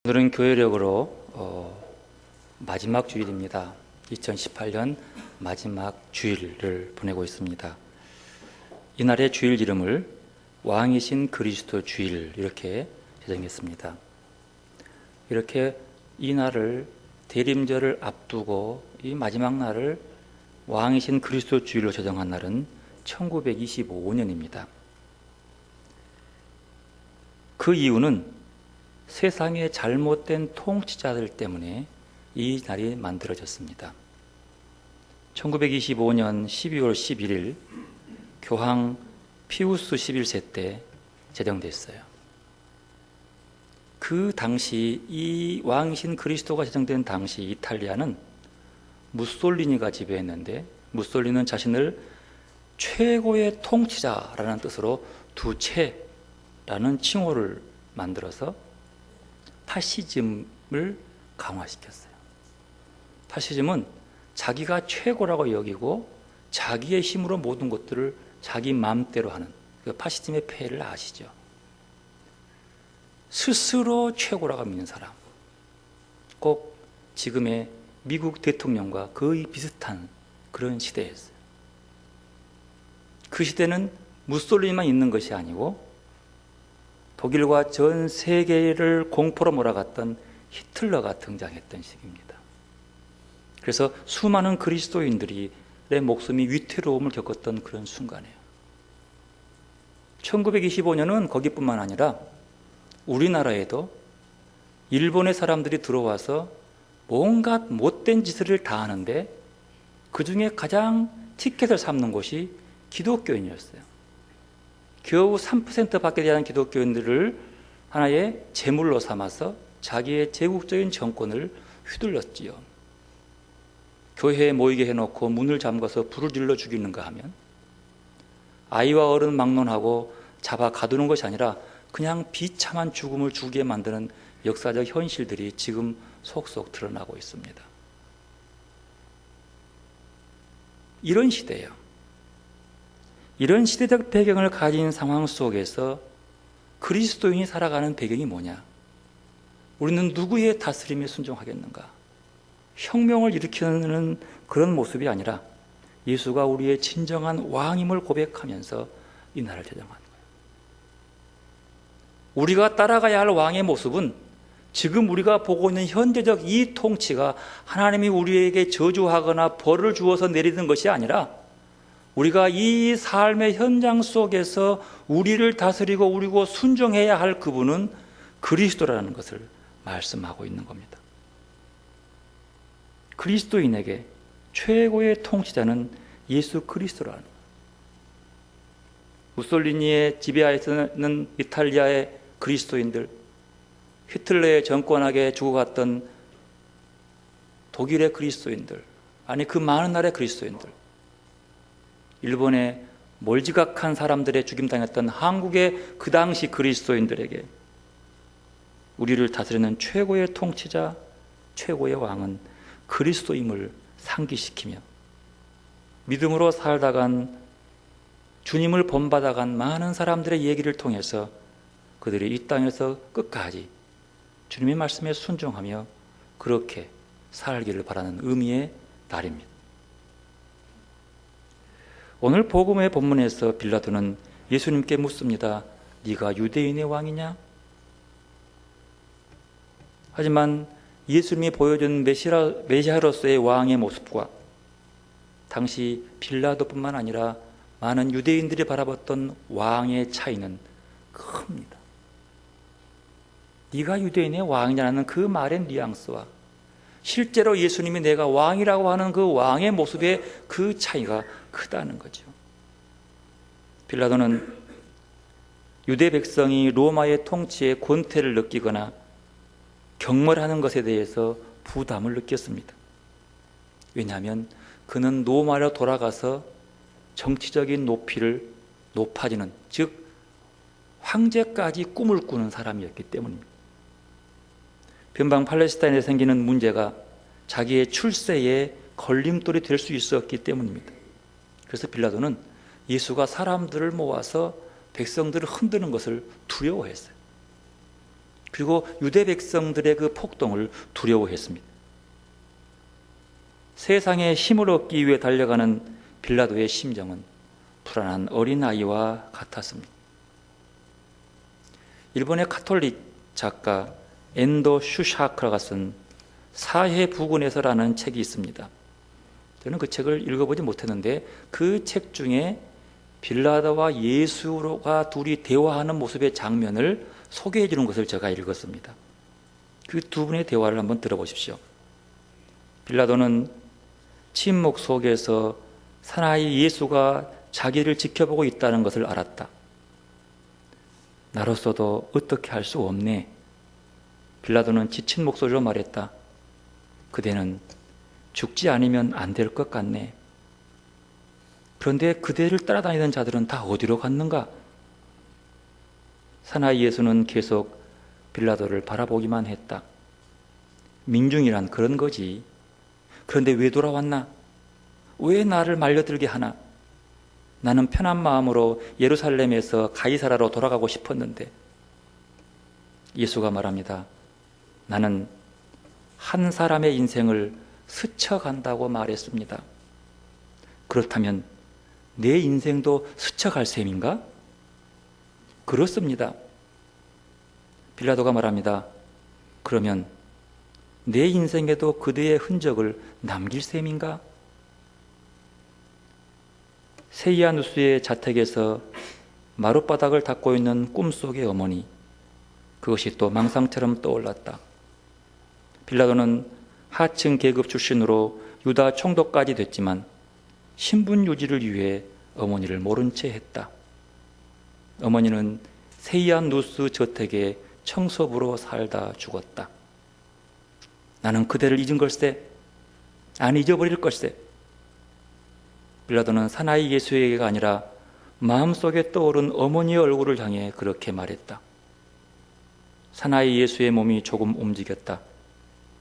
오늘은 교회력으로 마지막 주일입니다. 2018년 마지막 주일을 보내고 있습니다. 이날의 주일 이름을 왕이신 그리스도 주일 이렇게 제정했습니다. 이렇게 이 날을 대림절을 앞두고 이 마지막 날을 왕이신 그리스도 주일로 제정한 날은 1925년입니다. 그 이유는 세상의 잘못된 통치자들 때문에 이 날이 만들어졌습니다. 1925년 12월 11일 교황 피우스 11세 때 제정됐어요. 그 당시 이 왕이신 그리스도가 제정된 당시 이탈리아는 무솔리니가 지배했는데, 무솔리니는 자신을 최고의 통치자라는 뜻으로 두체라는 칭호를 만들어서 파시즘을 강화시켰어요. 파시즘은 자기가 최고라고 여기고 자기의 힘으로 모든 것들을 자기 마음대로 하는 그 파시즘의 폐해를 아시죠? 스스로 최고라고 믿는 사람, 꼭 지금의 미국 대통령과 거의 비슷한 그런 시대였어요. 그 시대는 무솔리니만 있는 것이 아니고 독일과 전 세계를 공포로 몰아갔던 히틀러가 등장했던 시기입니다. 그래서 수많은 그리스도인들의 목숨이 위태로움을 겪었던 그런 순간이에요. 1925년은 거기뿐만 아니라 우리나라에도 일본의 사람들이 들어와서 뭔가 못된 짓을 다 하는데 그 중에 가장 티켓을 삼는 곳이 기독교인이었어요. 겨우 3%밖에 되지 않은 기독교인들을 하나의 제물로 삼아서 자기의 제국적인 정권을 휘둘렀지요. 교회에 모이게 해놓고 문을 잠가서 불을 질러 죽이는가 하면, 아이와 어른 막론하고 잡아 가두는 것이 아니라 그냥 비참한 죽음을 주게 만드는 역사적 현실들이 지금 속속 드러나고 있습니다. 이런 시대예요. 이런 시대적 배경을 가진 상황 속에서 그리스도인이 살아가는 배경이 뭐냐? 우리는 누구의 다스림에 순종하겠는가? 혁명을 일으키는 그런 모습이 아니라 예수가 우리의 진정한 왕임을 고백하면서 이 날을 제정한 거예요. 우리가 따라가야 할 왕의 모습은 지금 우리가 보고 있는 현재적 이 통치가 하나님이 우리에게 저주하거나 벌을 주어서 내리는 것이 아니라 우리가 이 삶의 현장 속에서 우리를 다스리고 우리고 순종해야 할 그분은 그리스도라는 것을 말씀하고 있는 겁니다. 그리스도인에게 최고의 통치자는 예수 그리스도라는 거예요. 무솔리니의 지배하에서는 이탈리아의 그리스도인들, 히틀러의 정권하에 죽어갔던 독일의 그리스도인들, 아니 그 많은 나라의 그리스도인들, 일본의 몰지각한 사람들의 죽임당했던 한국의 그 당시 그리스도인들에게 우리를 다스리는 최고의 통치자, 최고의 왕은 그리스도임을 상기시키며 믿음으로 살다간, 주님을 본받아간 많은 사람들의 얘기를 통해서 그들이 이 땅에서 끝까지 주님의 말씀에 순종하며 그렇게 살기를 바라는 의미의 날입니다. 오늘 복음의 본문에서 빌라도는 예수님께 묻습니다. 네가 유대인의 왕이냐? 하지만 예수님이 보여준 메시아로서의 왕의 모습과 당시 빌라도뿐만 아니라 많은 유대인들이 바라봤던 왕의 차이는 큽니다. 네가 유대인의 왕이냐는 그 말의 뉘앙스와 실제로 예수님이 내가 왕이라고 하는 그 왕의 모습의 그 차이가 크다는 거죠. 빌라도는 유대 백성이 로마의 통치에 권태를 느끼거나 경멸하는 것에 대해서 부담을 느꼈습니다. 왜냐하면 그는 로마로 돌아가서 정치적인 높이를 높아지는, 즉 황제까지 꿈을 꾸는 사람이었기 때문입니다. 변방 팔레스타인에 생기는 문제가 자기의 출세에 걸림돌이 될 수 있었기 때문입니다. 그래서 빌라도는 예수가 사람들을 모아서 백성들을 흔드는 것을 두려워했어요. 그리고 유대 백성들의 그 폭동을 두려워했습니다. 세상에 힘을 얻기 위해 달려가는 빌라도의 심정은 불안한 어린아이와 같았습니다. 일본의 가톨릭 작가 엔도 슈샤크라가 쓴 사회부군에서라는 책이 있습니다. 저는 그 책을 읽어보지 못했는데 그 책 중에 빌라도와 예수가 둘이 대화하는 모습의 장면을 소개해 주는 것을 제가 읽었습니다. 그 두 분의 대화를 한번 들어보십시오. 빌라도는 침묵 속에서 사나이 예수가 자기를 지켜보고 있다는 것을 알았다. 나로서도 어떻게 할 수 없네. 빌라도는 지친 목소리로 말했다. 그대는 죽지 않으면 안 될 것 같네. 그런데 그대를 따라다니던 자들은 다 어디로 갔는가? 사나이 예수는 계속 빌라도를 바라보기만 했다. 민중이란 그런 거지. 그런데 왜 돌아왔나? 왜 나를 말려들게 하나? 나는 편한 마음으로 예루살렘에서 가이사라로 돌아가고 싶었는데. 예수가 말합니다. 나는 한 사람의 인생을 스쳐간다고 말했습니다. 그렇다면 내 인생도 스쳐갈 셈인가? 그렇습니다. 빌라도가 말합니다. 그러면 내 인생에도 그대의 흔적을 남길 셈인가? 세이아누스의 자택에서 마룻바닥을 닦고 있는 꿈속의 어머니, 그것이 또 망상처럼 떠올랐다. 빌라도는 하층 계급 출신으로 유다 총독까지 됐지만 신분 유지를 위해 어머니를 모른 채 했다. 어머니는 세이아누스 저택의 청소부로 살다 죽었다. 나는 그대를 잊은 걸세. 안 잊어버릴 걸세. 빌라도는 사나이 예수에게가 아니라 마음속에 떠오른 어머니의 얼굴을 향해 그렇게 말했다. 사나이 예수의 몸이 조금 움직였다.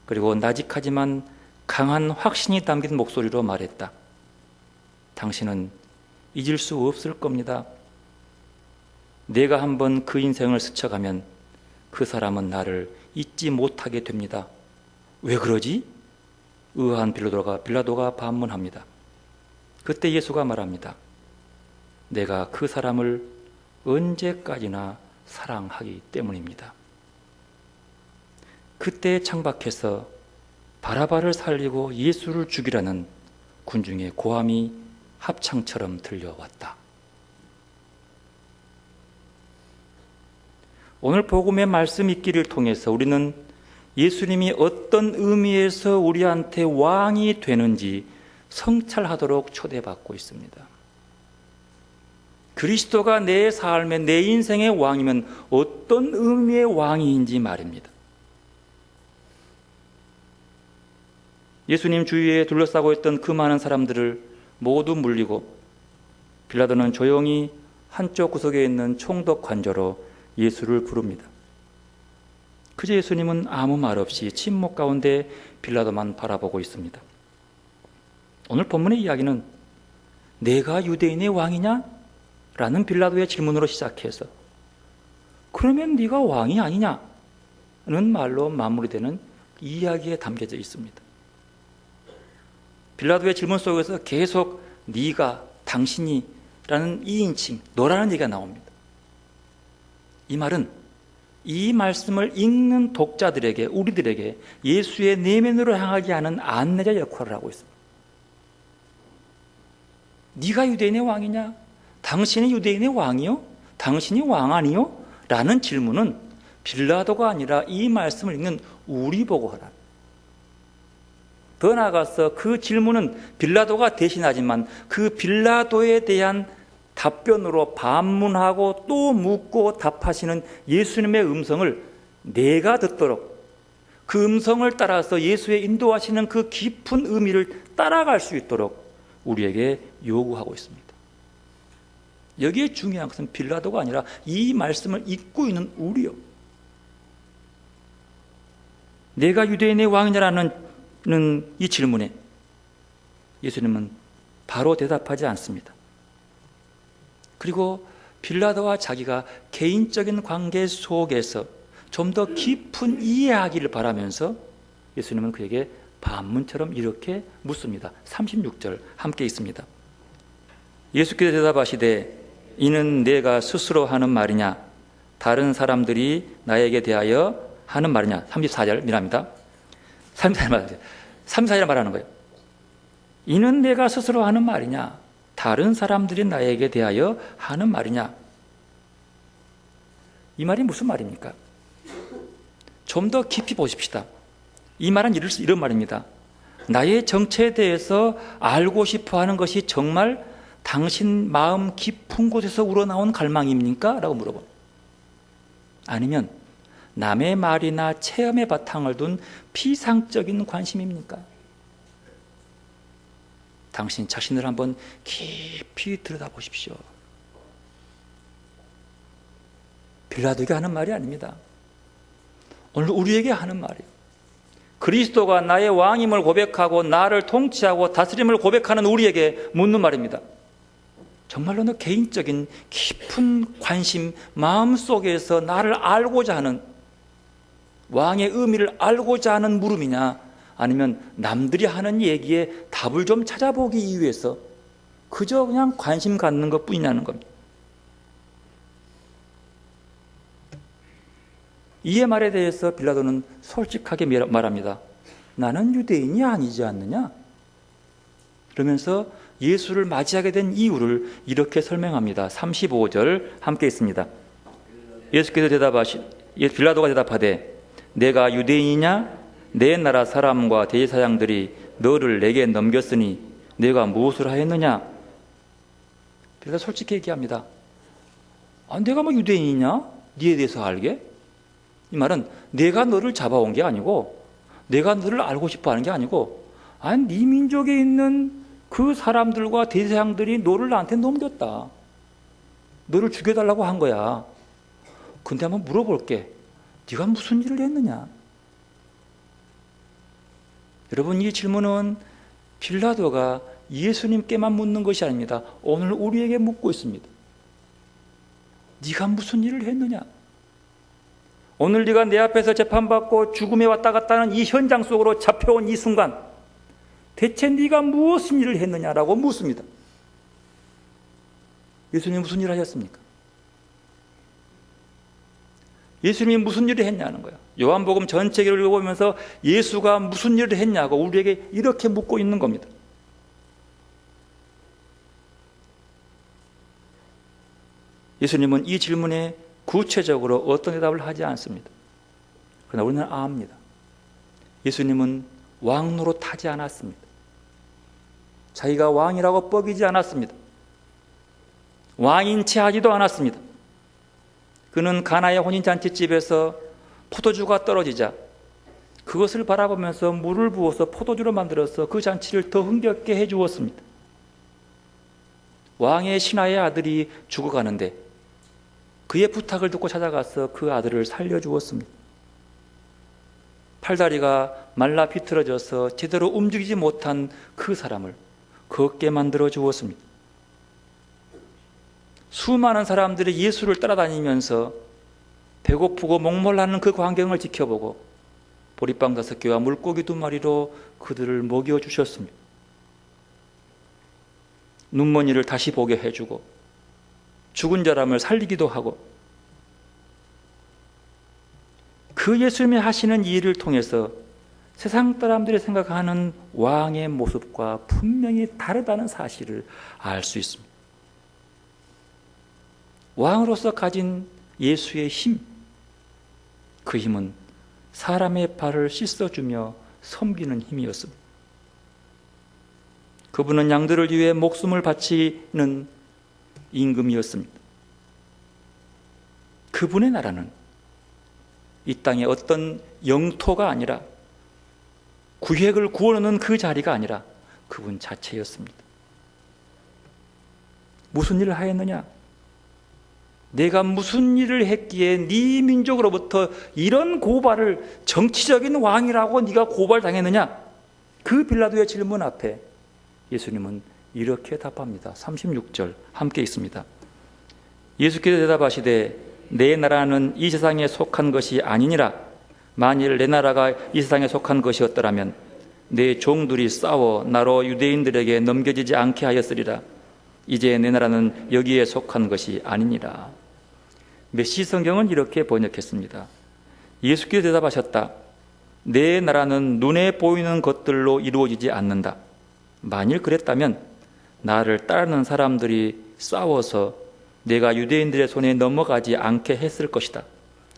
그리고 나직하지만 강한 확신이 담긴 목소리로 말했다. 당신은 잊을 수 없을 겁니다. 내가 한번 그 인생을 스쳐가면 그 사람은 나를 잊지 못하게 됩니다. 왜 그러지? 의아한 빌라도가 반문합니다. 그때 예수가 말합니다. 내가 그 사람을 언제까지나 사랑하기 때문입니다. 그때 창밖에서 바라바를 살리고 예수를 죽이라는 군중의 고함이 합창처럼 들려왔다. 오늘 복음의 말씀 읽기를 통해서 우리는 예수님이 어떤 의미에서 우리한테 왕이 되는지 성찰하도록 초대받고 있습니다. 그리스도가 내 삶의, 내 인생의 왕이면 어떤 의미의 왕인지 말입니다. 예수님 주위에 둘러싸고 있던 그 많은 사람들을 모두 물리고 빌라도는 조용히 한쪽 구석에 있는 총독 관저로 예수를 부릅니다. 그저 예수님은 아무 말 없이 침묵 가운데 빌라도만 바라보고 있습니다. 오늘 본문의 이야기는 내가 유대인의 왕이냐? 라는 빌라도의 질문으로 시작해서 그러면 네가 왕이 아니냐? 는 말로 마무리되는 이야기에 담겨져 있습니다. 빌라도의 질문 속에서 계속 네가, 당신이 라는 이인칭, 너라는 얘기가 나옵니다. 이 말은 이 말씀을 읽는 독자들에게, 우리들에게 예수의 내면으로 향하게 하는 안내자 역할을 하고 있습니다. 네가 유대인의 왕이냐? 당신이 유대인의 왕이요? 당신이 왕 아니요? 라는 질문은 빌라도가 아니라 이 말씀을 읽는 우리 보고 하라. 더 나아가서 그 질문은 빌라도가 대신하지만 그 빌라도에 대한 답변으로 반문하고 또 묻고 답하시는 예수님의 음성을 내가 듣도록, 그 음성을 따라서 예수의 인도하시는 그 깊은 의미를 따라갈 수 있도록 우리에게 요구하고 있습니다. 여기에 중요한 것은 빌라도가 아니라 이 말씀을 읽고 있는 우리요. 내가 유대인의 왕이냐라는 이 질문에 예수님은 바로 대답하지 않습니다. 그리고 빌라도와 자기가 개인적인 관계 속에서 좀 더 깊은 이해하기를 바라면서 예수님은 그에게 반문처럼 이렇게 묻습니다. 36절 함께 있습니다. 예수께서 대답하시되 이는 내가 스스로 하는 말이냐 다른 사람들이 나에게 대하여 하는 말이냐. 34절 미랍니다. 34절 말하는 거예요. 이는 내가 스스로 하는 말이냐 다른 사람들이 나에게 대하여 하는 말이냐. 이 말이 무슨 말입니까? 좀 더 깊이 보십시다. 이 말은 이런 말입니다. 나의 정체에 대해서 알고 싶어 하는 것이 정말 당신 마음 깊은 곳에서 우러나온 갈망입니까? 라고 물어봅니다. 아니면 남의 말이나 체험의 바탕을 둔 피상적인 관심입니까? 당신 자신을 한번 깊이 들여다보십시오. 빌라도에게 하는 말이 아닙니다. 오늘 우리에게 하는 말이에요. 그리스도가 나의 왕임을 고백하고 나를 통치하고 다스림을 고백하는 우리에게 묻는 말입니다. 정말로 너 개인적인 깊은 관심, 마음속에서 나를 알고자 하는 왕의 의미를 알고자 하는 물음이냐, 아니면 남들이 하는 얘기에 답을 좀 찾아보기 위해서 그저 그냥 관심 갖는 것뿐이냐는 겁니다. 이의 말에 대해서 빌라도는 솔직하게 말합니다. 나는 유대인이 아니지 않느냐? 그러면서 예수를 맞이하게 된 이유를 이렇게 설명합니다. 35절 함께 있습니다. 예수께서 빌라도가 대답하되 내가 유대인이냐? 내 나라 사람과 대제사장들이 너를 내게 넘겼으니 내가 무엇을 하였느냐? 빌라도 솔직히 얘기합니다. 내가 뭐 유대인이냐? 네에 대해서 알게? 이 말은 내가 너를 잡아온 게 아니고 내가 너를 알고 싶어 하는 게 아니고 네 민족에 있는 그 사람들과 대제사장들이 너를 나한테 넘겼다. 너를 죽여달라고 한 거야. 근데 한번 물어볼게. 네가 무슨 일을 했느냐? 여러분, 이 질문은 빌라도가 예수님께만 묻는 것이 아닙니다. 오늘 우리에게 묻고 있습니다. 네가 무슨 일을 했느냐? 오늘 네가 내 앞에서 재판받고 죽음에 왔다 갔다 하는 이 현장 속으로 잡혀온 이 순간 대체 네가 무엇을 일을 했느냐라고 묻습니다. 예수님이 무슨 일을 하셨습니까? 예수님이 무슨 일을 했냐는 거예요. 요한복음 전체를 읽어보면서 예수가 무슨 일을 했냐고 우리에게 이렇게 묻고 있는 겁니다. 예수님은 이 질문에 구체적으로 어떤 대답을 하지 않습니다. 그러나 우리는 압니다. 예수님은 왕 노릇하지 않았습니다. 자기가 왕이라고 뻐기지 않았습니다. 왕인 체 하지도 않았습니다. 그는 가나의 혼인잔치집에서 포도주가 떨어지자 그것을 바라보면서 물을 부어서 포도주로 만들어서 그 잔치를 더 흥겹게 해주었습니다. 왕의 신하의 아들이 죽어가는데 그의 부탁을 듣고 찾아가서 그 아들을 살려주었습니다. 팔다리가 말라 비틀어져서 제대로 움직이지 못한 그 사람을 걷게 만들어 주었습니다. 수많은 사람들이 예수를 따라다니면서 배고프고 목말라는 그 광경을 지켜보고 보리빵 5개와 물고기 2마리로 그들을 먹여주셨습니다. 눈먼이를 다시 보게 해주고 죽은 사람을 살리기도 하고 그 예수님이 하시는 이 일을 통해서 세상 사람들이 생각하는 왕의 모습과 분명히 다르다는 사실을 알 수 있습니다. 왕으로서 가진 예수의 힘, 그 힘은 사람의 발을 씻어주며 섬기는 힘이었습니다. 그분은 양들을 위해 목숨을 바치는 임금이었습니다. 그분의 나라는 이 땅의 어떤 영토가 아니라 구획을 구워놓는 그 자리가 아니라 그분 자체였습니다. 무슨 일을 하였느냐? 내가 무슨 일을 했기에 네 민족으로부터 이런 고발을 정치적인 왕이라고 네가 고발당했느냐? 그 빌라도의 질문 앞에 예수님은 이렇게 답합니다. 36절 함께 있습니다. 예수께서 대답하시되 내 나라는 이 세상에 속한 것이 아니니라. 만일 내 나라가 이 세상에 속한 것이었더라면 내 종들이 싸워 나로 유대인들에게 넘겨지지 않게 하였으리라. 이제 내 나라는 여기에 속한 것이 아니니라. 메시 성경은 이렇게 번역했습니다. 예수께서 대답하셨다. 내 나라는 눈에 보이는 것들로 이루어지지 않는다. 만일 그랬다면 나를 따르는 사람들이 싸워서 내가 유대인들의 손에 넘어가지 않게 했을 것이다.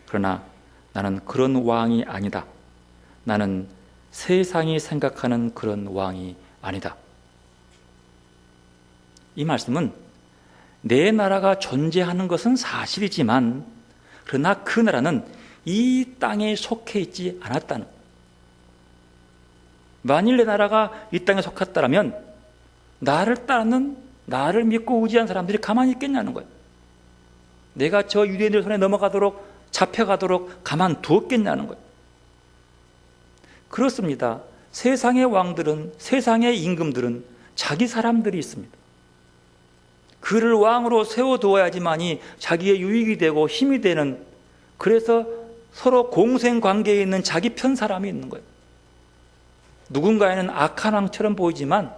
그러나 나는 그런 왕이 아니다. 나는 세상이 생각하는 그런 왕이 아니다. 이 말씀은 내 나라가 존재하는 것은 사실이지만 그러나 그 나라는 이 땅에 속해 있지 않았다는, 만일 내 나라가 이 땅에 속했다면 나를 따르는, 나를 믿고 의지한 사람들이 가만히 있겠냐는 거예요. 내가 저 유대인들 손에 넘어가도록, 잡혀가도록 가만두었겠냐는 거예요. 그렇습니다. 세상의 왕들은, 세상의 임금들은 자기 사람들이 있습니다. 그를 왕으로 세워두어야지만이 자기의 유익이 되고 힘이 되는, 그래서 서로 공생관계에 있는 자기 편 사람이 있는 거예요. 누군가에는 악한 왕처럼 보이지만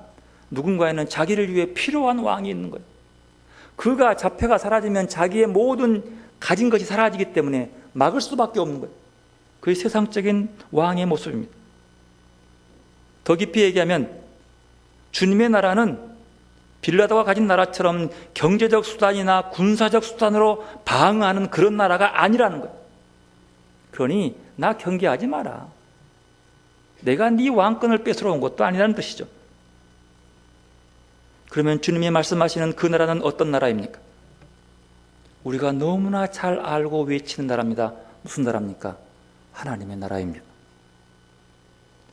누군가에는 자기를 위해 필요한 왕이 있는 거예요. 그가 잡혀가 사라지면 자기의 모든 가진 것이 사라지기 때문에 막을 수밖에 없는 거예요. 그게 세상적인 왕의 모습입니다. 더 깊이 얘기하면 주님의 나라는 빌라도가 가진 나라처럼 경제적 수단이나 군사적 수단으로 방어하는 그런 나라가 아니라는 거예요. 그러니 나 경계하지 마라. 내가 네 왕권을 뺏으러 온 것도 아니라는 뜻이죠. 그러면 주님이 말씀하시는 그 나라는 어떤 나라입니까? 우리가 너무나 잘 알고 외치는 나라입니다. 무슨 나라입니까? 하나님의 나라입니다.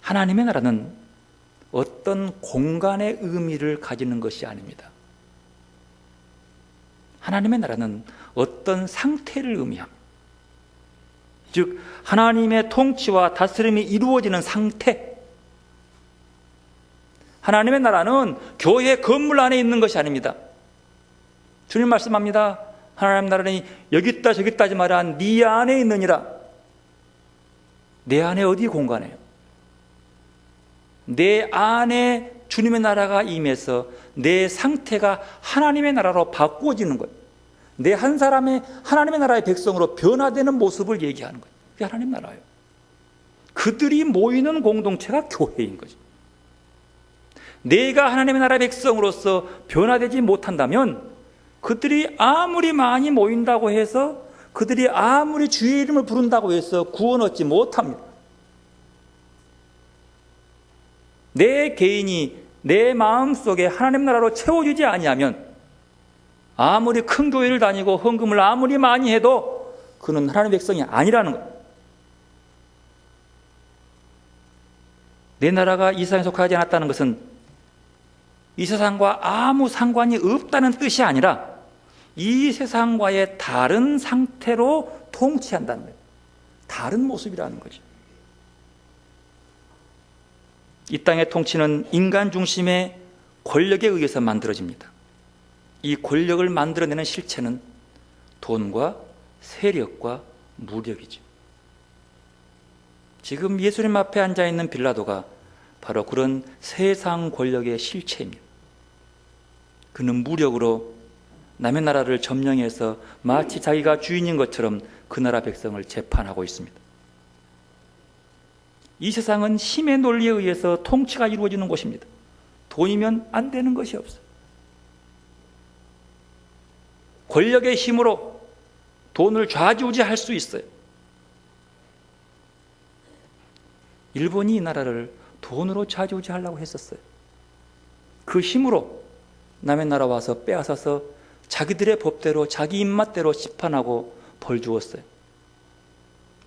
하나님의 나라는 어떤 공간의 의미를 가지는 것이 아닙니다. 하나님의 나라는 어떤 상태를 의미합니다. 즉 하나님의 통치와 다스림이 이루어지는 상태. 하나님의 나라는 교회 건물 안에 있는 것이 아닙니다. 주님 말씀합니다. 하나님의 나라는 여기 있다 저기 있다 하지 마라. 네 안에 있느니라. 내 안에 어디 공간이에요? 내 안에 주님의 나라가 임해서 내 상태가 하나님의 나라로 바꾸어지는 거예요. 내 한 사람의 하나님의 나라의 백성으로 변화되는 모습을 얘기하는 거예요. 그게 하나님 나라예요. 그들이 모이는 공동체가 교회인 거죠. 내가 하나님의 나라의 백성으로서 변화되지 못한다면 그들이 아무리 많이 모인다고 해서, 그들이 아무리 주의 이름을 부른다고 해서 구원 얻지 못합니다. 내 개인이 내 마음속에 하나님 나라로 채워지지 아니하면 아무리 큰 교회를 다니고 헌금을 아무리 많이 해도 그는 하나님의 백성이 아니라는 거예요. 내 나라가 이 세상에 속하지 않았다는 것은 이 세상과 아무 상관이 없다는 뜻이 아니라 이 세상과의 다른 상태로 통치한다는 거예요. 다른 모습이라는 거죠. 이 땅의 통치는 인간 중심의 권력에 의해서 만들어집니다. 이 권력을 만들어내는 실체는 돈과 세력과 무력이죠. 지금 예수님 앞에 앉아있는 빌라도가 바로 그런 세상 권력의 실체입니다. 그는 무력으로 남의 나라를 점령해서 마치 자기가 주인인 것처럼 그 나라 백성을 재판하고 있습니다. 이 세상은 힘의 논리에 의해서 통치가 이루어지는 곳입니다. 돈이면 안 되는 것이 없어요. 권력의 힘으로 돈을 좌지우지할 수 있어요. 일본이 이 나라를 돈으로 좌지우지하려고 했었어요. 그 힘으로 남의 나라 와서 빼앗아서 자기들의 법대로 자기 입맛대로 심판하고 벌 주었어요.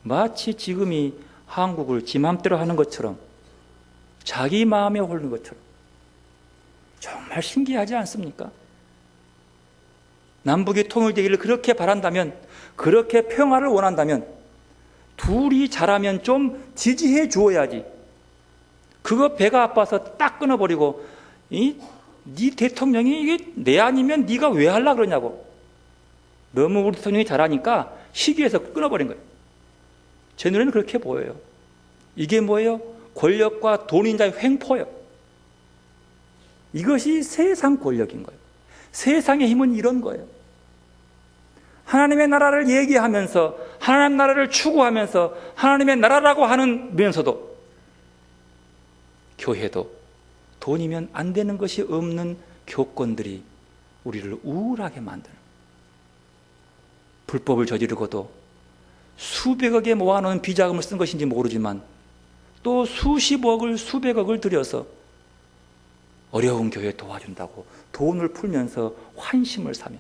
마치 지금이 한국을 지 맘대로 하는 것처럼, 자기 마음에 홀는 것처럼. 정말 신기하지 않습니까? 남북이 통일되기를 그렇게 바란다면, 그렇게 평화를 원한다면 둘이 잘하면 좀 지지해 주어야지. 그거 배가 아파서 딱 끊어버리고, 네 대통령이 이게 내 아니면 네가 왜 하려고 그러냐고. 너무 우리 대통령이 잘하니까 시기에서 끊어버린 거예요. 제 눈에는 그렇게 보여요. 이게 뭐예요? 권력과 돈인자의 횡포예요. 이것이 세상 권력인 거예요. 세상의 힘은 이런 거예요. 하나님의 나라를 얘기하면서 하나님 나라를 추구하면서 하나님의 나라라고 하면서도 교회도 돈이면 안 되는 것이 없는 교권들이 우리를 우울하게 만드는, 불법을 저지르고도 수백억에 모아놓은 비자금을 쓴 것인지 모르지만 또 수십억을 수백억을 들여서 어려운 교회 도와준다고 돈을 풀면서 환심을 사며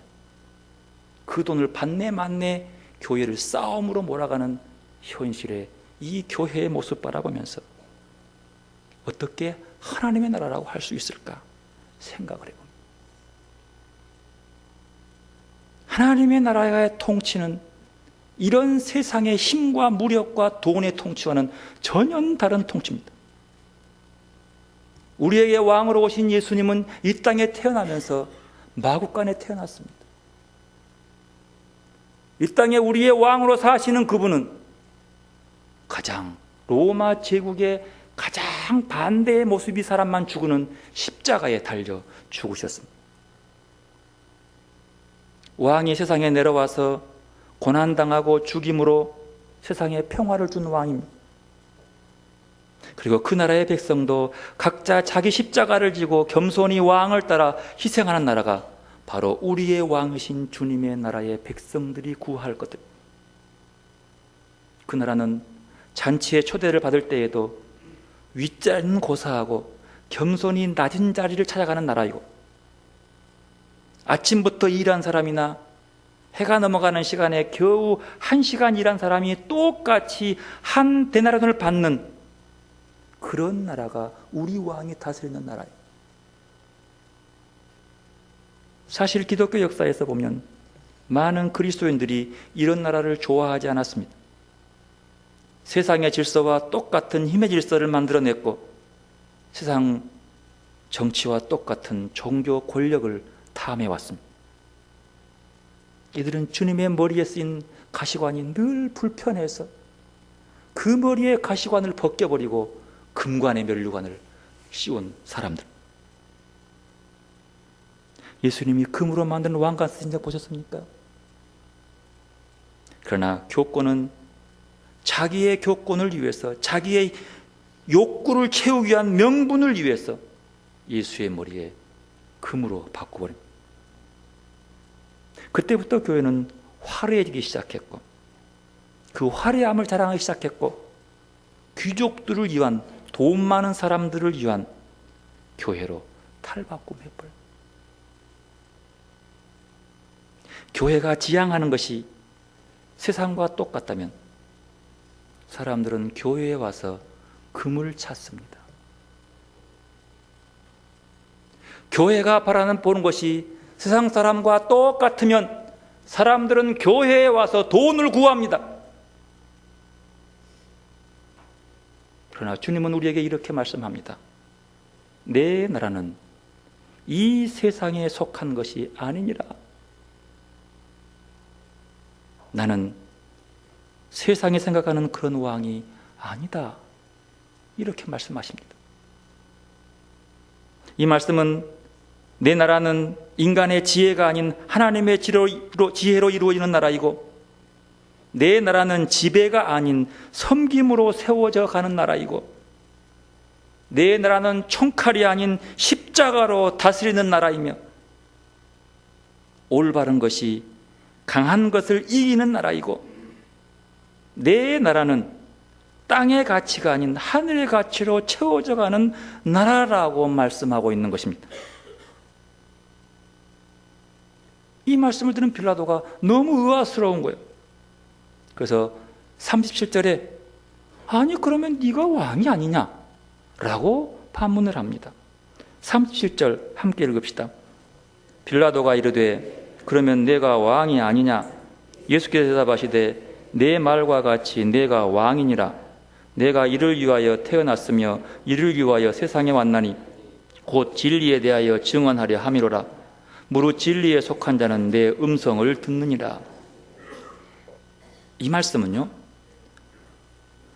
그 돈을 받네 맞네 교회를 싸움으로 몰아가는 현실의 이 교회의 모습 바라보면서 어떻게 하나님의 나라라고 할 수 있을까 생각을 해봅니다. 하나님의 나라의 통치는 이런 세상의 힘과 무력과 돈의 통치와는 전혀 다른 통치입니다. 우리에게 왕으로 오신 예수님은 이 땅에 태어나면서 마국간에 태어났습니다. 이 땅에 우리의 왕으로 사시는 그분은 가장 로마 제국의 가장 반대의 모습이 사람만 죽는 십자가에 달려 죽으셨습니다. 왕이 세상에 내려와서 고난당하고 죽임으로 세상에 평화를 준 왕입니다. 그리고 그 나라의 백성도 각자 자기 십자가를 지고 겸손히 왕을 따라 희생하는 나라가 바로 우리의 왕이신 주님의 나라의 백성들이 구할 것들. 그 나라는 잔치에 초대를 받을 때에도 윗자리는 고사하고 겸손히 낮은 자리를 찾아가는 나라이고, 아침부터 일한 사람이나 해가 넘어가는 시간에 겨우 1시간 일한 사람이 똑같이 한 데나리온을 받는 그런 나라가 우리 왕이 다스리는 나라예요. 사실 기독교 역사에서 보면 많은 그리스도인들이 이런 나라를 좋아하지 않았습니다. 세상의 질서와 똑같은 힘의 질서를 만들어냈고 세상 정치와 똑같은 종교 권력을 탐해왔습니다. 이들은 주님의 머리에 쓰인 가시관이 늘 불편해서 그 머리에 가시관을 벗겨버리고 금관의 면류관을 씌운 사람들. 예수님이 금으로 만든 왕관 쓰신 적 보셨습니까? 그러나 교권은 자기의 교권을 위해서, 자기의 욕구를 채우기 위한 명분을 위해서 예수의 머리에 금으로 바꿔버립니다. 그때부터 교회는 화려해지기 시작했고 그 화려함을 자랑하기 시작했고 귀족들을 위한, 돈 많은 사람들을 위한 교회로 탈바꿈해버려요. 교회가 지향하는 것이 세상과 똑같다면 사람들은 교회에 와서 금을 찾습니다. 교회가 보는 것이 세상 사람과 똑같으면 사람들은 교회에 와서 돈을 구합니다. 그러나 주님은 우리에게 이렇게 말씀합니다. 내 나라는 이 세상에 속한 것이 아니니라. 나는 세상이 생각하는 그런 왕이 아니다. 이렇게 말씀하십니다. 이 말씀은 내 나라는 인간의 지혜가 아닌 하나님의 지혜로 이루어지는 나라이고 내 나라는 지배가 아닌 섬김으로 세워져 가는 나라이고 내 나라는 총칼이 아닌 십자가로 다스리는 나라이며 올바른 것이 강한 것을 이기는 나라이고 내 나라는 땅의 가치가 아닌 하늘의 가치로 채워져 가는 나라라고 말씀하고 있는 것입니다. 이 말씀을 들은 빌라도가 너무 의아스러운 거예요. 그래서 37절에 아니 그러면 네가 왕이 아니냐? 라고 반문을 합니다. 37절 함께 읽읍시다. 빌라도가 이르되 그러면 내가 왕이 아니냐? 예수께서 대답하시되 내 말과 같이 내가 왕이니라. 내가 이를 위하여 태어났으며 이를 위하여 세상에 왔나니 곧 진리에 대하여 증언하려 함이로라. 무릇 진리에 속한 자는 내 음성을 듣느니라. 이 말씀은요,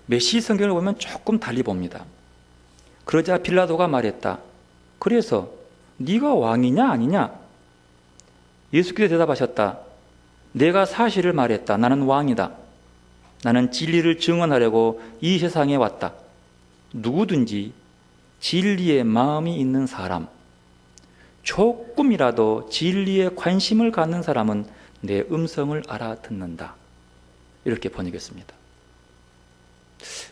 메시 성경을 보면 조금 달리 봅니다. 그러자 빌라도가 말했다. 그래서 네가 왕이냐 아니냐? 예수께서 대답하셨다. 내가 사실을 말했다. 나는 왕이다. 나는 진리를 증언하려고 이 세상에 왔다. 누구든지 진리의 마음이 있는 사람, 조금이라도 진리에 관심을 갖는 사람은 내 음성을 알아듣는다. 이렇게 번역했습니다.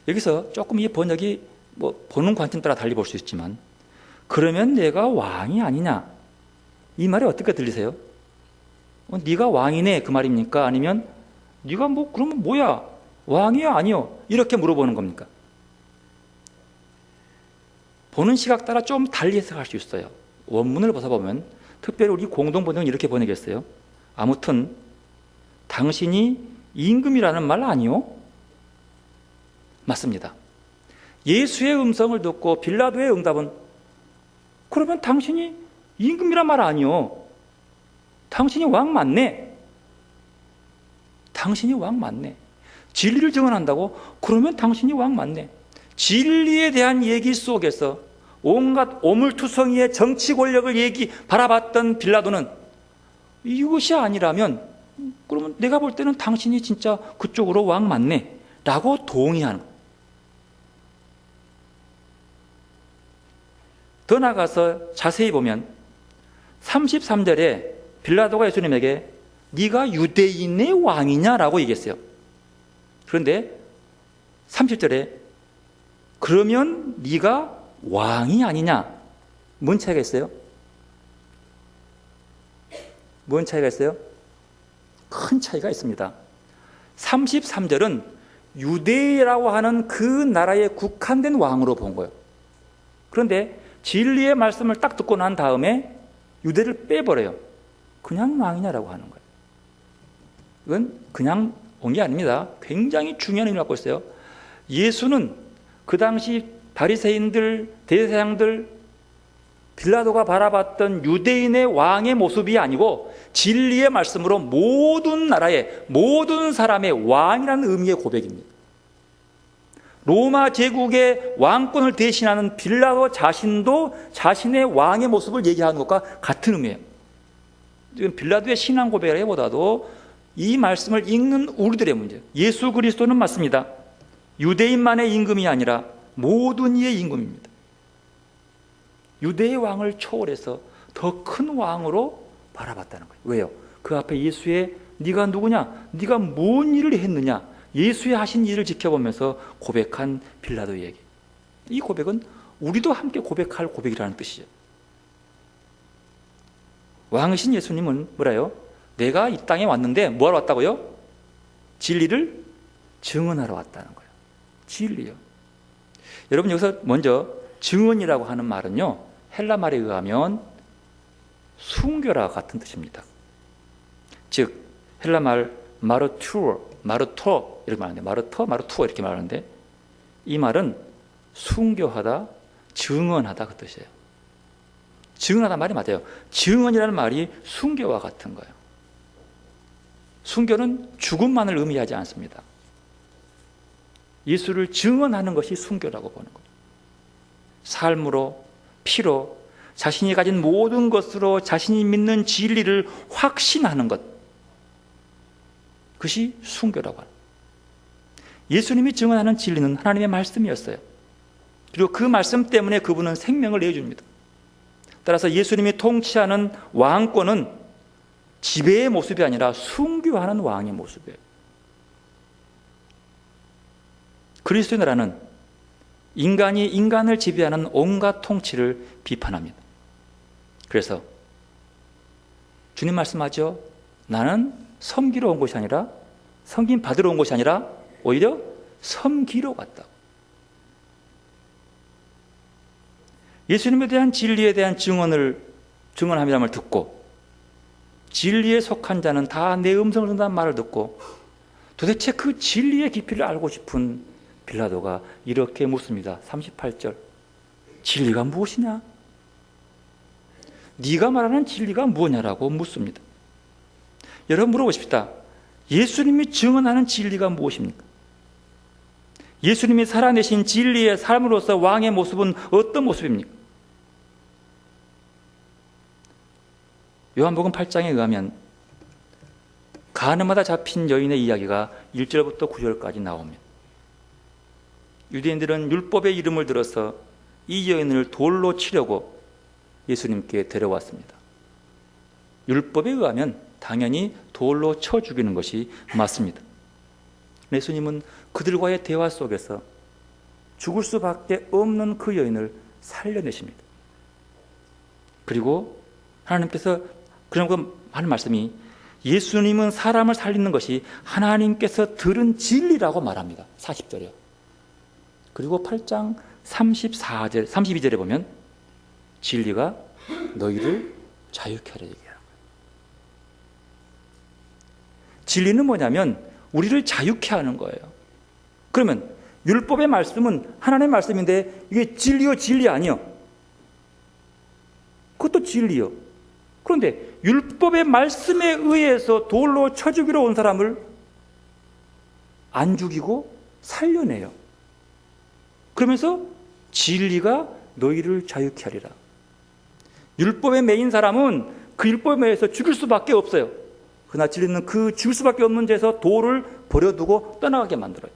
여기서 조금 이 번역이 보는 관점 따라 달리 볼 수 있지만, 그러면 내가 왕이 아니냐? 이 말이 어떻게 들리세요? 네가 왕이네 그 말입니까? 아니면 네가 그러면 뭐야? 왕이야 아니요? 이렇게 물어보는 겁니까? 보는 시각 따라 좀 달리 해석할 수 있어요. 원문을 벗어보면 특별히 우리 공동번역은 이렇게 번역했어요. 아무튼 당신이 임금이라는 말 아니요? 맞습니다. 예수의 음성을 듣고 빌라도의 응답은 그러면 당신이 임금이란 말 아니요? 당신이 왕 맞네. 당신이 왕 맞네. 진리를 증언한다고? 그러면 당신이 왕 맞네. 진리에 대한 얘기 속에서 온갖 오물투성이의 정치 권력을 바라봤던 빌라도는 이것이 아니라면 그러면 내가 볼 때는 당신이 진짜 그쪽으로 왕 맞네 라고 동의하는 거예요. 더 나아가서 자세히 보면 33절에 빌라도가 예수님에게 네가 유대인의 왕이냐라고 얘기했어요. 그런데 30절에 그러면 네가 왕이 아니냐? 뭔 차이가 있어요? 뭔 차이가 있어요? 큰 차이가 있습니다. 33절은 유대라고 하는 그 나라에 국한된 왕으로 본 거예요. 그런데 진리의 말씀을 딱 듣고 난 다음에 유대를 빼버려요. 그냥 왕이냐라고 하는 거예요. 이건 그냥 온 게 아닙니다. 굉장히 중요한 의미를 갖고 있어요. 예수는 그 당시 바리새인들, 대제사장들, 빌라도가 바라봤던 유대인의 왕의 모습이 아니고 진리의 말씀으로 모든 나라의 모든 사람의 왕이라는 의미의 고백입니다. 로마 제국의 왕권을 대신하는 빌라도 자신도 자신의 왕의 모습을 얘기하는 것과 같은 의미예요. 지금 빌라도의 신앙 고백보다도 이 말씀을 읽는 우리들의 문제예요. 예수 그리스도는 맞습니다. 유대인만의 임금이 아니라 모든 이의 임금입니다. 유대의 왕을 초월해서 더 큰 왕으로 바라봤다는 거예요. 왜요? 그 앞에 예수의 네가 누구냐? 네가 뭔 일을 했느냐? 예수의 하신 일을 지켜보면서 고백한 빌라도의 얘기. 이 고백은 우리도 함께 고백할 고백이라는 뜻이죠. 왕이신 예수님은 뭐라요? 내가 이 땅에 왔는데 뭐하러 왔다고요? 진리를 증언하러 왔다는 거예요. 진리요. 여러분 여기서 먼저 증언이라고 하는 말은요, 헬라 말에 의하면 순교라 같은 뜻입니다. 즉 헬라 말 마르토 이렇게 말하는데 마르투어 이렇게 말하는데 이 말은 순교하다, 증언하다 그 뜻이에요. 증언하다 말이 맞아요. 증언이라는 말이 순교와 같은 거예요. 순교는 죽음만을 의미하지 않습니다. 예수를 증언하는 것이 순교라고 보는 거예요. 삶으로, 피로, 자신이 가진 모든 것으로 자신이 믿는 진리를 확신하는 것, 그것이 순교라고 합니다. 예수님이 증언하는 진리는 하나님의 말씀이었어요. 그리고 그 말씀 때문에 그분은 생명을 내줍니다. 따라서 예수님이 통치하는 왕권은 지배의 모습이 아니라 순교하는 왕의 모습이에요. 그리스도의 나라는 인간이 인간을 지배하는 온갖 통치를 비판합니다. 그래서 주님 말씀하죠. 나는 섬기러 온 것이 아니라, 섬김 받으러 온 것이 아니라 오히려 섬기러 왔다. 예수님에 대한 진리에 대한 증언함이라는 듣고 진리에 속한 자는 다 내 음성을 듣는다는 말을 듣고 도대체 그 진리의 깊이를 알고 싶은 빌라도가 이렇게 묻습니다. 38절. 진리가 무엇이냐? 네가 말하는 진리가 무엇냐라고 묻습니다. 여러분 물어보십시다. 예수님이 증언하는 진리가 무엇입니까? 예수님이 살아내신 진리의 삶으로서 왕의 모습은 어떤 모습입니까? 요한복음 8장에 의하면 가늠하다 잡힌 여인의 이야기가 1절부터 9절까지 나옵니다. 유대인들은 율법의 이름을 들어서 이 여인을 돌로 치려고 예수님께 데려왔습니다. 율법에 의하면 당연히 돌로 쳐 죽이는 것이 맞습니다. 예수님은 그들과의 대화 속에서 죽을 수밖에 없는 그 여인을 살려내십니다. 그리고 하나님께서 그런 하는 말씀이 예수님은 사람을 살리는 것이 하나님께서 들은 진리라고 말합니다. 40절이요. 그리고 8장 34절, 32절에 보면 진리가 너희를 자유케 하려 얘기하는 거예요. 진리는 뭐냐면 우리를 자유케 하는 거예요. 그러면 율법의 말씀은 하나님의 말씀인데 이게 진리요 진리 아니요? 그것도 진리요. 그런데 율법의 말씀에 의해서 돌로 쳐 죽이러 온 사람을 안 죽이고 살려내요. 그러면서 진리가 너희를 자유케 하리라. 율법에 매인 사람은 그 율법에 매여서 죽일 수밖에 없어요. 그러나 진리는 그 죽일 수밖에 없는 데서 돌을 버려두고 떠나가게 만들어요.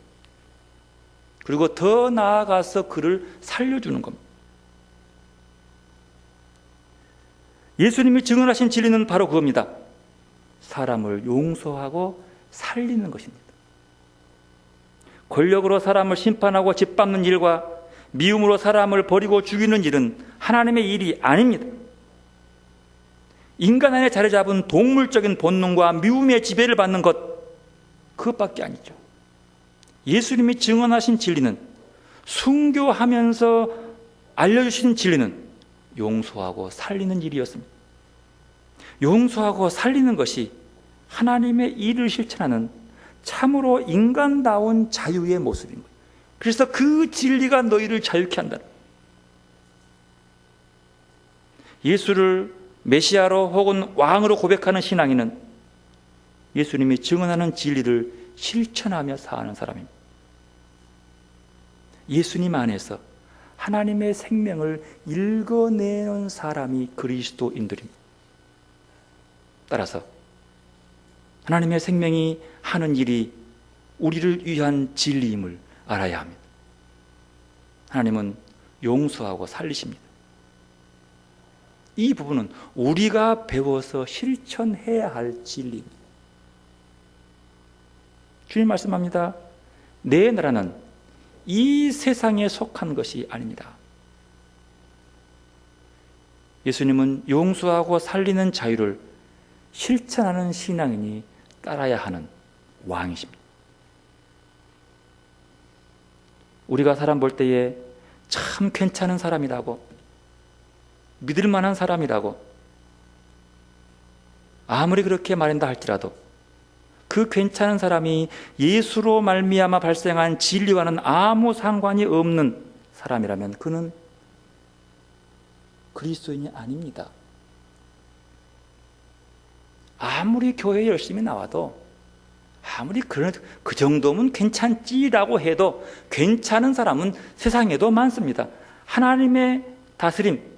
그리고 더 나아가서 그를 살려주는 겁니다. 예수님이 증언하신 진리는 바로 그겁니다. 사람을 용서하고 살리는 것입니다. 권력으로 사람을 심판하고 짓밟는 일과 미움으로 사람을 버리고 죽이는 일은 하나님의 일이 아닙니다. 인간 안에 자리 잡은 동물적인 본능과 미움의 지배를 받는 것, 그것밖에 아니죠. 예수님이 증언하신 진리는, 순교하면서 알려주신 진리는 용서하고 살리는 일이었습니다. 용서하고 살리는 것이 하나님의 일을 실천하는 참으로 인간다운 자유의 모습인 거예요. 그래서 그 진리가 너희를 자유케 한다. 예수를 메시아로 혹은 왕으로 고백하는 신앙인은 예수님이 증언하는 진리를 실천하며 사는 사람입니다. 예수님 안에서 하나님의 생명을 읽어내는 사람이 그리스도인들입니다. 따라서 하나님의 생명이 하는 일이 우리를 위한 진리임을 알아야 합니다. 하나님은 용서하고 살리십니다. 이 부분은 우리가 배워서 실천해야 할 진리입니다. 주님 말씀합니다. 내 나라는 이 세상에 속한 것이 아닙니다. 예수님은 용서하고 살리는 자유를 실천하는 신앙인이 따라야 하는 왕이십니다. 우리가 사람 볼 때에 참 괜찮은 사람이라고, 믿을 만한 사람이라고 아무리 그렇게 말한다 할지라도 그 괜찮은 사람이 예수로 말미암아 발생한 진리와는 아무 상관이 없는 사람이라면 그는 그리스도인이 아닙니다. 아무리 교회에 열심히 나와도, 아무리 그 정도면 괜찮지라고 해도 괜찮은 사람은 세상에도 많습니다. 하나님의 다스림,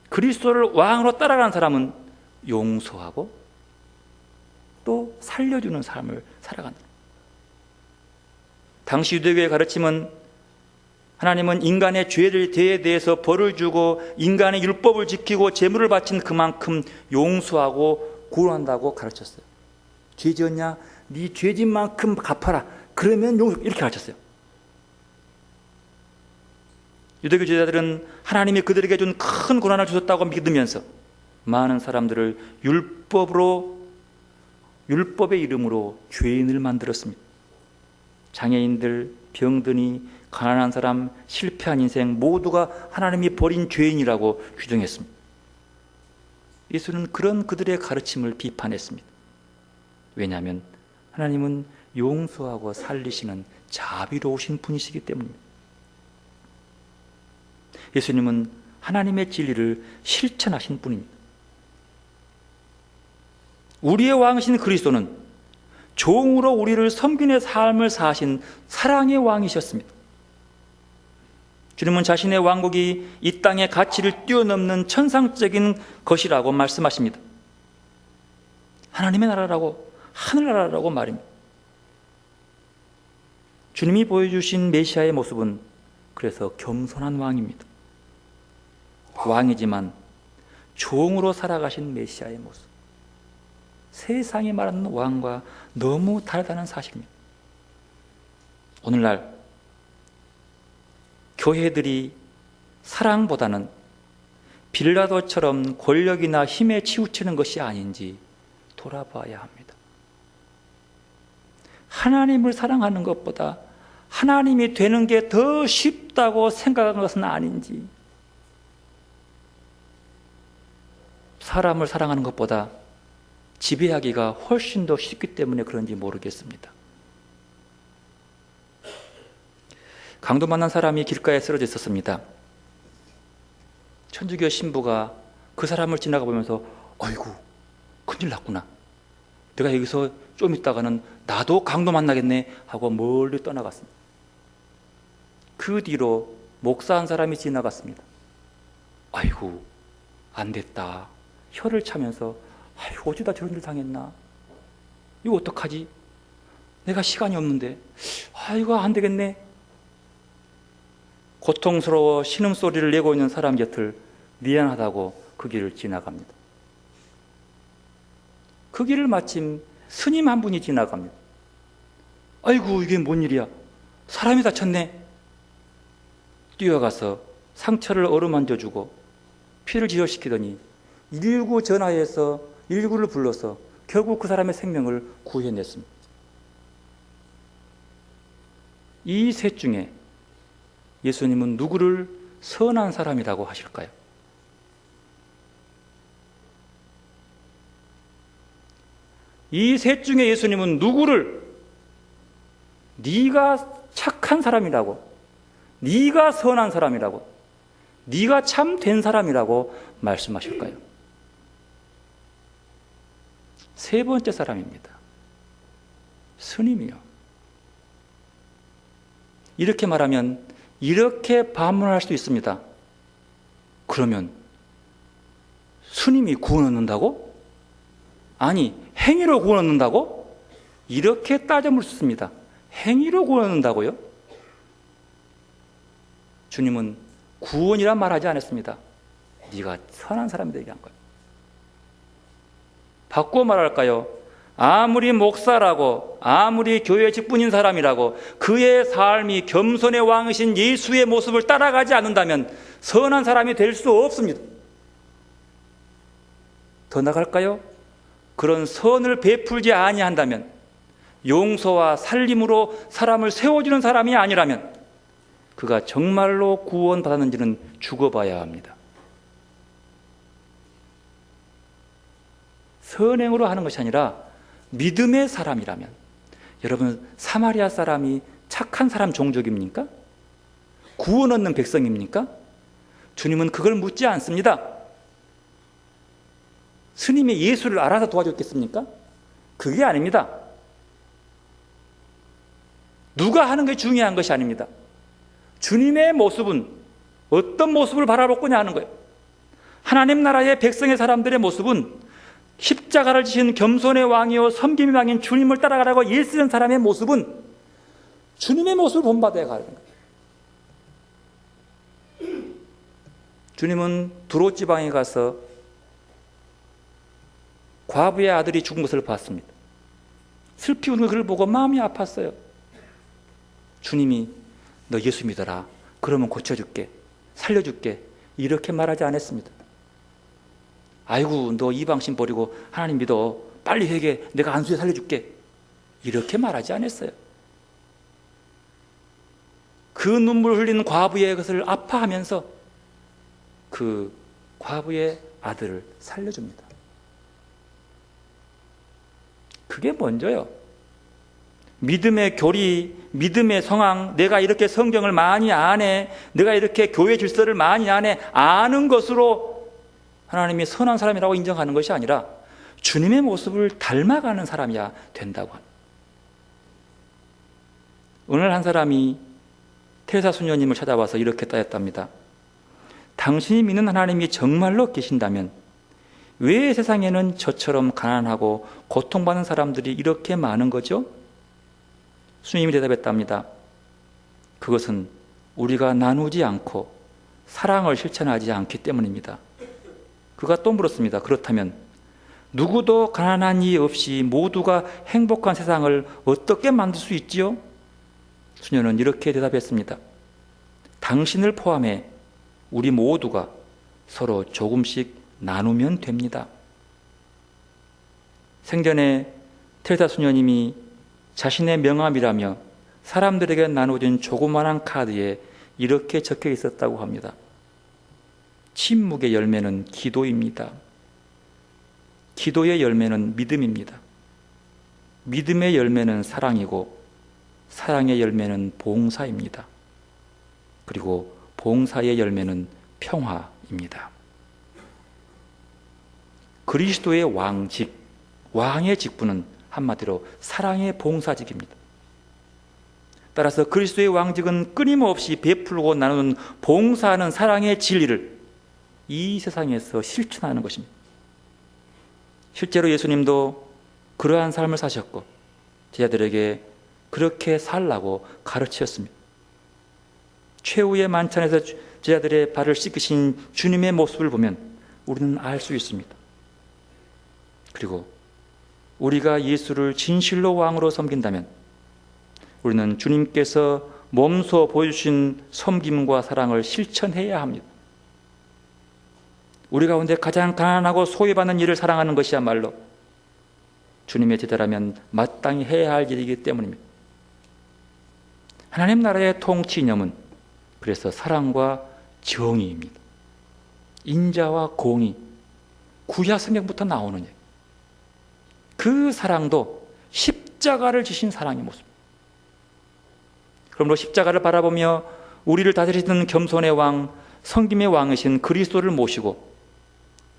그리스도를 왕으로 따라가는 사람은 용서하고 또 살려주는 삶을 살아간다. 당시 유대교의 가르침은 하나님은 인간의 죄에 대해서 벌을 주고 인간의 율법을 지키고 제물을 바친 그만큼 용서하고 구원한다고 가르쳤어요. 죄 지었냐? 네 죄진 만큼 갚아라. 그러면 이렇게 가르쳤어요. 유대교 제자들은 하나님이 그들에게 준 큰 고난을 주셨다고 믿으면서 많은 사람들을 율법의 이름으로 죄인을 만들었습니다. 장애인들, 병든이, 가난한 사람, 실패한 인생 모두가 하나님이 버린 죄인이라고 규정했습니다. 예수는 그런 그들의 가르침을 비판했습니다. 왜냐하면 하나님은 용서하고 살리시는 자비로우신 분이시기 때문입니다. 예수님은 하나님의 진리를 실천하신 분입니다. 우리의 왕이신 그리스도는 종으로 우리를 섬기는 삶을 사신 사랑의 왕이셨습니다. 주님은 자신의 왕국이 이 땅의 가치를 뛰어넘는 천상적인 것이라고 말씀하십니다. 하나님의 나라라고, 하늘나라라고 말입니다. 주님이 보여주신 메시아의 모습은 그래서 겸손한 왕입니다. 왕이지만 종으로 살아가신 메시아의 모습, 세상이 말하는 왕과 너무 다르다는 사실입니다. 오늘날 교회들이 사랑보다는 빌라도처럼 권력이나 힘에 치우치는 것이 아닌지 돌아봐야 합니다. 하나님을 사랑하는 것보다 하나님이 되는 게 더 쉽다고 생각하는 것은 아닌지, 사람을 사랑하는 것보다 지배하기가 훨씬 더 쉽기 때문에 그런지 모르겠습니다. 강도 만난 사람이 길가에 쓰러져 있었습니다. 천주교 신부가 그 사람을 지나가 보면서 어이구, 큰일 났구나, 내가 여기서 좀 있다가는 나도 강도 만나겠네 하고 멀리 떠나갔습니다. 그 뒤로 목사 한 사람이 지나갔습니다. 아이고, 안 됐다, 혀를 차면서 아이고, 어쩌다 저런 일 당했나, 이거 어떡하지, 내가 시간이 없는데, 아이고 안 되겠네. 고통스러워 신음소리를 내고 있는 사람 곁을 미안하다고 그 길을 지나갑니다. 그 길을 마침 스님 한 분이 지나갑니다. 아이고, 이게 뭔 일이야, 사람이 다쳤네. 뛰어가서 상처를 어루만져주고 피를 지혈시키더니 119 전화해서 119를 불러서 결국 그 사람의 생명을 구해냈습니다. 이 셋 중에 예수님은 누구를 선한 사람이라고 하실까요? 이 셋 중에 예수님은 누구를 네가 착한 사람이라고, 네가 선한 사람이라고, 네가 참된 사람이라고 말씀하실까요? 세 번째 사람입니다. 스님이요. 이렇게 말하면 이렇게 반문할 수 있습니다. 그러면 스님이 구원 얻는다고? 아니, 행위로 구원 얻는다고? 이렇게 따져 묻습니다. 행위로 구원 얻는다고요? 주님은 구원이란 말하지 않았습니다. 네가 선한 사람이 되게 한 거예요. 바꾸어 말할까요? 아무리 목사라고, 아무리 교회 직분인 사람이라고 그의 삶이 겸손의 왕이신 예수의 모습을 따라가지 않는다면 선한 사람이 될 수 없습니다. 더 나갈까요? 그런 선을 베풀지 아니한다면, 용서와 살림으로 사람을 세워주는 사람이 아니라면 그가 정말로 구원받았는지는 죽어봐야 합니다. 선행으로 하는 것이 아니라 믿음의 사람이라면, 여러분, 사마리아 사람이 착한 사람 종족입니까? 구원 얻는 백성입니까? 주님은 그걸 묻지 않습니다. 스님이 예수를 알아서 도와줬겠습니까? 그게 아닙니다. 누가 하는 게 중요한 것이 아닙니다. 주님의 모습은 어떤 모습을 바라보고냐 하는 거예요. 하나님 나라의 백성의 사람들의 모습은 십자가를 지신 겸손의 왕이요 섬김의 왕인 주님을 따라가라고 일쓰는 사람의 모습은 주님의 모습을 본받아야 가는 거예요. 주님은 두로 지방에 가서 과부의 아들이 죽은 것을 봤습니다. 슬피 우는 그를 보고 마음이 아팠어요. 주님이 너 예수 믿어라, 그러면 고쳐줄게, 살려줄게, 이렇게 말하지 않았습니다. 아이고, 너 이방신 버리고 하나님 믿어, 빨리 회개해, 내가 안수해 살려줄게, 이렇게 말하지 않았어요. 그 눈물 흘리는 과부의 것을 아파하면서 그 과부의 아들을 살려줍니다. 그게 먼저요. 믿음의 교리, 믿음의 성황, 내가 이렇게 성경을 많이 아네, 내가 이렇게 교회 질서를 많이 아네, 아는 것으로 하나님이 선한 사람이라고 인정하는 것이 아니라 주님의 모습을 닮아가는 사람이야 된다고 합니다. 오늘 한 사람이 테레사 수녀님을 찾아와서 이렇게 따졌답니다. 당신이 믿는 하나님이 정말로 계신다면 왜 세상에는 저처럼 가난하고 고통받는 사람들이 이렇게 많은 거죠? 수님이 대답했답니다. 그것은 우리가 나누지 않고 사랑을 실천하지 않기 때문입니다. 그가 또 물었습니다. 그렇다면 누구도 가난한 이 없이 모두가 행복한 세상을 어떻게 만들 수 있지요? 수녀는 이렇게 대답했습니다. 당신을 포함해 우리 모두가 서로 조금씩 나누면 됩니다. 생전에 테레사 수녀님이 자신의 명함이라며 사람들에게 나눠준 조그마한 카드에 이렇게 적혀 있었다고 합니다. 침묵의 열매는 기도입니다. 기도의 열매는 믿음입니다. 믿음의 열매는 사랑이고 사랑의 열매는 봉사입니다. 그리고 봉사의 열매는 평화입니다. 그리스도의 왕직, 왕의 직분은 한마디로 사랑의 봉사직입니다. 따라서 그리스도의 왕직은 끊임없이 베풀고 나누는 봉사하는 사랑의 진리를 이 세상에서 실천하는 것입니다. 실제로 예수님도 그러한 삶을 사셨고 제자들에게 그렇게 살라고 가르치셨습니다. 최후의 만찬에서 제자들의 발을 씻기신 주님의 모습을 보면 우리는 알 수 있습니다. 그리고 우리가 예수를 진실로 왕으로 섬긴다면 우리는 주님께서 몸소 보여주신 섬김과 사랑을 실천해야 합니다. 우리 가운데 가장 가난하고 소외받는 이를 사랑하는 것이야말로 주님의 제자라면 마땅히 해야 할 일이기 때문입니다. 하나님 나라의 통치 이념은 그래서 사랑과 정의입니다. 인자와 공의, 구약 성경부터 나오는 얘기. 그 사랑도 십자가를 지신 사랑의 모습. 그러므로 십자가를 바라보며 우리를 다스리는 겸손의 왕, 섬김의 왕이신 그리스도를 모시고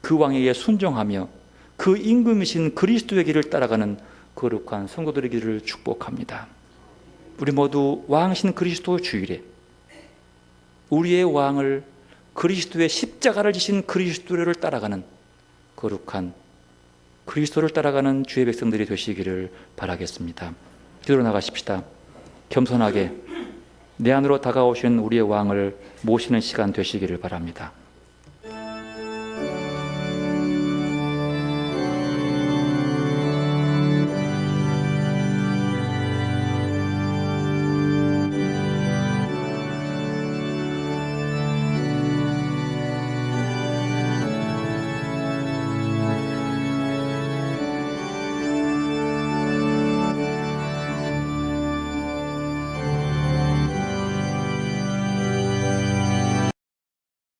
그 왕에게 순종하며 그 임금이신 그리스도의 길을 따라가는 거룩한 성도들의 길을 축복합니다. 우리 모두 왕이신 그리스도 주일에 우리의 왕을 그리스도의 십자가를 지신 그리스도를 따라가는 거룩한 그리스도를 따라가는 주의 백성들이 되시기를 바라겠습니다. 기도로 나가십시다. 겸손하게 내 안으로 다가오신 우리의 왕을 모시는 시간 되시기를 바랍니다.